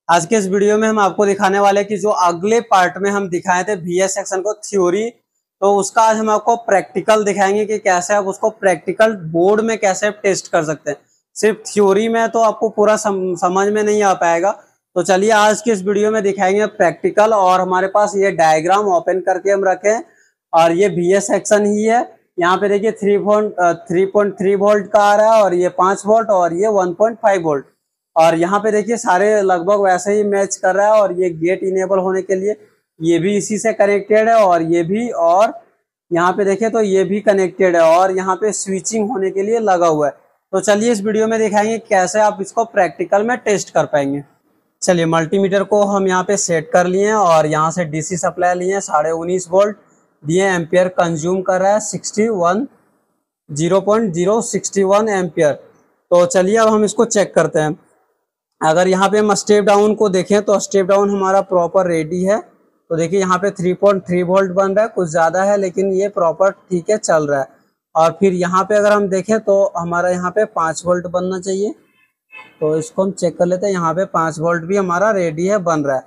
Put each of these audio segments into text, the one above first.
आज के इस वीडियो में हम आपको दिखाने वाले हैं कि जो अगले पार्ट में हम दिखाए थे बीएस सेक्शन को थ्योरी, तो उसका आज हम आपको प्रैक्टिकल दिखाएंगे कि कैसे आप उसको प्रैक्टिकल बोर्ड में कैसे टेस्ट कर सकते हैं। सिर्फ थ्योरी में तो आपको पूरा समझ में नहीं आ पाएगा। तो चलिए आज की इस वीडियो में दिखाएंगे प्रैक्टिकल। और हमारे पास ये डायग्राम ओपन करके हम रखे हैं और ये बीएस सेक्शन ही है। यहाँ पे देखिए 3.3 वोल्ट का आ रहा है और ये 5 वोल्ट और ये 1.5 वोल्ट। और यहाँ पे देखिए सारे लगभग वैसे ही मैच कर रहा है। और ये गेट इनेबल होने के लिए ये भी इसी से कनेक्टेड है और ये भी, और यहाँ पे देखिए तो ये भी कनेक्टेड है और यहाँ पे स्विचिंग होने के लिए लगा हुआ है। तो चलिए इस वीडियो में दिखाएंगे कैसे आप इसको प्रैक्टिकल में टेस्ट कर पाएंगे। चलिए मल्टीमीटर को हम यहाँ पे सेट कर लिए हैं और यहाँ से डीसी सप्लाई लिए हैं 19.5 वोल्ट दिए, एम्पियर कंज्यूम कर रहा है 0.061 एम्पियर। तो चलिए अब हम इसको चेक करते हैं। अगर यहाँ पे हम स्टेप डाउन को देखें तो स्टेप डाउन हमारा प्रॉपर रेडी है। तो देखिए यहाँ पे 3.3 वोल्ट बन रहा है, कुछ ज़्यादा है लेकिन ये प्रॉपर ठीक है, चल रहा है। और फिर यहाँ पे अगर हम देखें तो हमारा यहाँ पे 5 वोल्ट बनना चाहिए। तो इसको हम चेक कर लेते हैं। यहाँ पे 5 वोल्ट भी हमारा रेडी है, बन रहा है।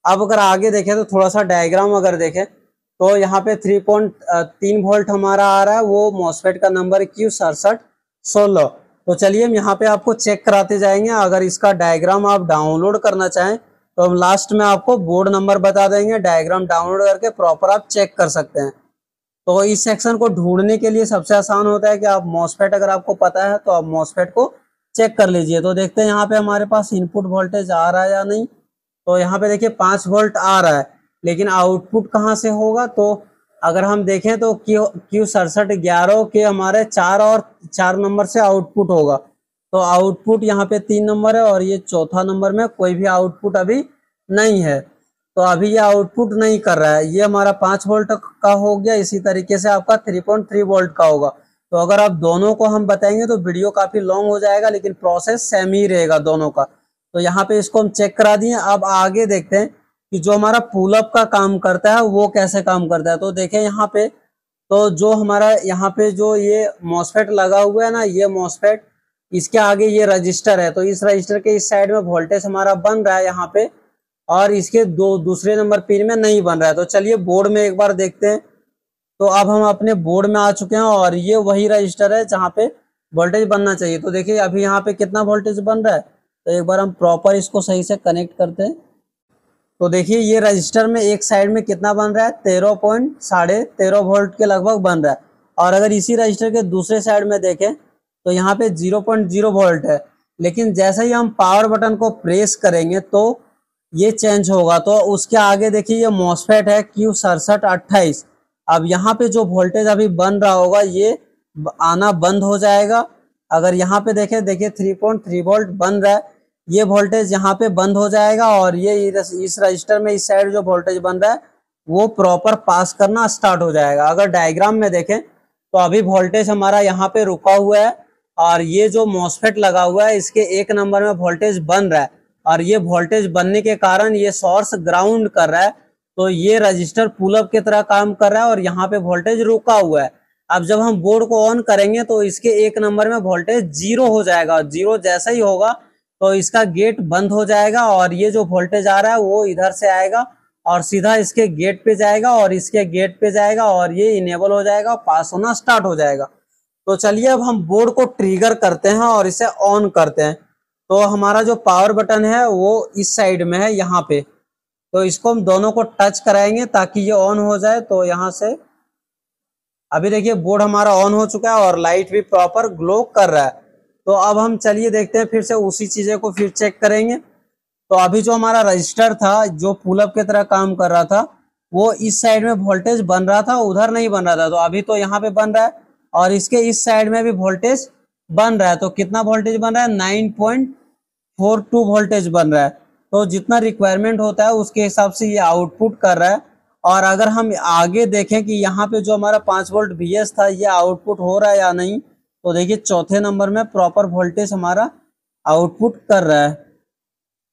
अब अगर आगे देखें तो थोड़ा सा डायग्राम अगर देखें तो यहाँ पे 3.3 वोल्ट हमारा आ रहा है, वो मॉसफेट का नंबर Q6716। तो चलिए हम यहाँ पे आपको चेक कराते जाएंगे। अगर इसका डायग्राम आप डाउनलोड करना चाहें तो हम लास्ट में आपको बोर्ड नंबर बता देंगे, डायग्राम डाउनलोड करके प्रॉपर आप चेक कर सकते हैं। तो इस सेक्शन को ढूंढने के लिए सबसे आसान होता है कि आप मॉसफेट अगर आपको पता है तो आप मॉसफेट को चेक कर लीजिए। तो देखते हैं यहाँ पे हमारे पास इनपुट वोल्टेज आ रहा है या नहीं। तो यहाँ पे देखिए 5 वोल्ट आ रहा है, लेकिन आउटपुट कहाँ से होगा। तो अगर हम देखें तो Q6711 के हमारे 4 नंबर से आउटपुट होगा। तो आउटपुट यहाँ पे 3 नंबर है और ये चौथा नंबर में कोई भी आउटपुट अभी नहीं है। तो अभी ये आउटपुट नहीं कर रहा है। ये हमारा 5 वोल्ट का हो गया। इसी तरीके से आपका 3.3 वोल्ट का होगा। तो अगर आप दोनों को हम बताएंगे तो वीडियो काफी लॉन्ग हो जाएगा, लेकिन प्रोसेस सेम ही रहेगा दोनों का। तो यहाँ पे इसको हम चेक करा दिए। अब आगे देखते हैं कि जो हमारा पुलअप का काम करता है वो कैसे काम करता है। तो देखें यहाँ पे, तो जो हमारा यहाँ पे जो ये मॉसफेट लगा हुआ है ना, ये मॉसफेट, इसके आगे ये रजिस्टर है। तो इस रजिस्टर के इस साइड में वोल्टेज हमारा बन रहा है यहाँ पे, और इसके दूसरे नंबर पिन में नहीं बन रहा है। तो चलिए बोर्ड में एक बार देखते हैं। तो अब हम अपने बोर्ड में आ चुके हैं और ये वही रजिस्टर है जहाँ पे वोल्टेज बनना चाहिए। तो देखिए अभी यहाँ पे कितना वोल्टेज बन रहा है। तो एक बार हम प्रॉपर इसको सही से कनेक्ट करते हैं। तो देखिए ये रजिस्टर में एक साइड में कितना बन रहा है, 13.13 वोल्ट के लगभग बन रहा है। और अगर इसी रजिस्टर के दूसरे साइड में देखें तो यहाँ पे 0.0 वोल्ट है, लेकिन जैसे ही हम पावर बटन को प्रेस करेंगे तो ये चेंज होगा। तो उसके आगे देखिए ये मॉसफेट है Q6728। अब यहाँ पे जो वोल्टेज अभी बन रहा होगा ये आना बंद हो जाएगा। अगर यहाँ पे देखिए 3.3 वोल्ट बन रहा है, ये वोल्टेज यहाँ पे बंद हो जाएगा और ये इस रजिस्टर में इस साइड जो वोल्टेज बन रहा है वो प्रॉपर पास करना स्टार्ट हो जाएगा। अगर डायग्राम में देखें तो अभी वोल्टेज हमारा यहाँ पे रुका हुआ है और ये जो मॉसफेट लगा हुआ है इसके 1 नंबर में वोल्टेज बन रहा है, और ये वोल्टेज बनने के कारण ये सोर्स ग्राउंड कर रहा है। तो ये रजिस्टर पुलअप की तरह काम कर रहा है और यहाँ पे वोल्टेज रुका हुआ है। अब जब हम बोर्ड को ऑन करेंगे तो इसके 1 नंबर में वोल्टेज 0 हो जाएगा। 0 जैसा ही होगा तो इसका गेट बंद हो जाएगा और ये जो वोल्टेज आ रहा है वो इधर से आएगा और सीधा इसके गेट पे जाएगा और इसके गेट पे जाएगा और ये इनेबल हो जाएगा, पास होना स्टार्ट हो जाएगा। तो चलिए अब हम बोर्ड को ट्रिगर करते हैं और इसे ऑन करते हैं। तो हमारा जो पावर बटन है वो इस साइड में है यहाँ पे। तो इसको हम दोनों को टच कराएंगे ताकि ये ऑन हो जाए। तो यहाँ से अभी देखिए बोर्ड हमारा ऑन हो चुका है और लाइट भी प्रॉपर ग्लो कर रहा है। तो अब हम चलिए देखते हैं, फिर से उसी चीजें को फिर चेक करेंगे। तो अभी जो हमारा रजिस्टर था जो पुलअप की तरह काम कर रहा था वो इस साइड में वोल्टेज बन रहा था, उधर नहीं बन रहा था। तो अभी तो यहाँ पे बन रहा है और इसके इस साइड में भी वोल्टेज बन रहा है। तो कितना वोल्टेज बन रहा है, 9.42 वोल्टेज बन रहा है। तो जितना रिक्वायरमेंट होता है उसके हिसाब से ये आउटपुट कर रहा है। और अगर हम आगे देखें कि यहाँ पे जो हमारा 5 वोल्ट VS था ये आउटपुट हो रहा है या नहीं, तो देखिए चौथे नंबर में प्रॉपर वोल्टेज हमारा आउटपुट कर रहा है,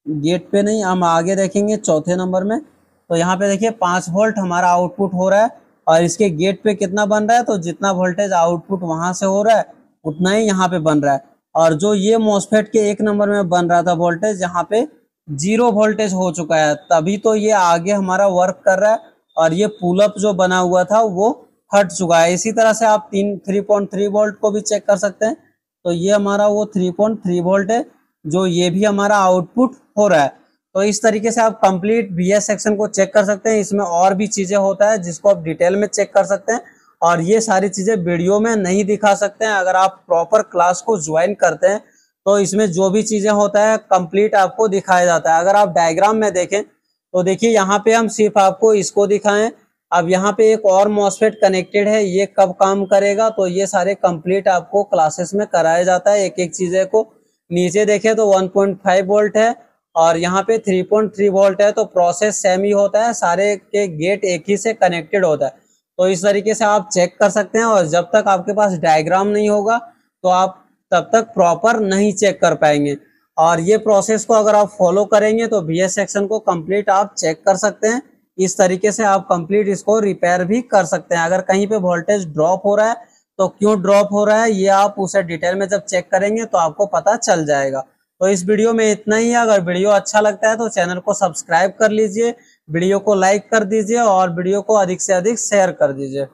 गेट पे नहीं। हम आगे देखेंगे चौथे नंबर में तो यहाँ पे देखिए 5 वोल्ट हमारा आउटपुट हो रहा है और इसके गेट पे कितना बन रहा है, तो जितना वोल्टेज आउटपुट वहां से हो रहा है उतना ही यहाँ पे बन रहा है। और जो ये मॉसफेट के 1 नंबर में बन रहा था वोल्टेज, यहाँ पे 0 वोल्टेज हो चुका है, तभी तो ये आगे हमारा वर्क कर रहा है और ये पुलअप जो बना हुआ था वो हट चुका है। इसी तरह से आप 3.3 वोल्ट को भी चेक कर सकते हैं। तो ये हमारा वो 3.3 वोल्ट है, जो ये भी हमारा आउटपुट हो रहा है। तो इस तरीके से आप कंप्लीट VS सेक्शन को चेक कर सकते हैं। इसमें और भी चीजें होता है जिसको आप डिटेल में चेक कर सकते हैं, और ये सारी चीजें वीडियो में नहीं दिखा सकते हैं। अगर आप प्रॉपर क्लास को ज्वाइन करते हैं तो इसमें जो भी चीजें होता है कंप्लीट आपको दिखाया जाता है। अगर आप डायग्राम में देखें तो देखिए यहाँ पे हम सिर्फ आपको इसको दिखाएं। अब यहाँ पे एक और मॉसफेट कनेक्टेड है, ये कब काम करेगा, तो ये सारे कंप्लीट आपको क्लासेस में कराया जाता है एक एक चीजें को। नीचे देखें तो 1.5 वोल्ट है और यहाँ पे 3.3 वोल्ट है, तो प्रोसेस सेम ही होता है, सारे के गेट एक ही से कनेक्टेड होता है। तो इस तरीके से आप चेक कर सकते हैं, और जब तक आपके पास डायग्राम नहीं होगा तो आप तब तक प्रॉपर नहीं चेक कर पाएंगे। और ये प्रोसेस को अगर आप फॉलो करेंगे तो VS सेक्शन को कंप्लीट आप चेक कर सकते हैं। इस तरीके से आप कंप्लीट इसको रिपेयर भी कर सकते हैं। अगर कहीं पे वोल्टेज ड्रॉप हो रहा है तो क्यों ड्रॉप हो रहा है ये आप उसे डिटेल में जब चेक करेंगे तो आपको पता चल जाएगा। तो इस वीडियो में इतना ही है। अगर वीडियो अच्छा लगता है तो चैनल को सब्सक्राइब कर लीजिए, वीडियो को लाइक कर दीजिए और वीडियो को अधिक से अधिक शेयर कर दीजिए।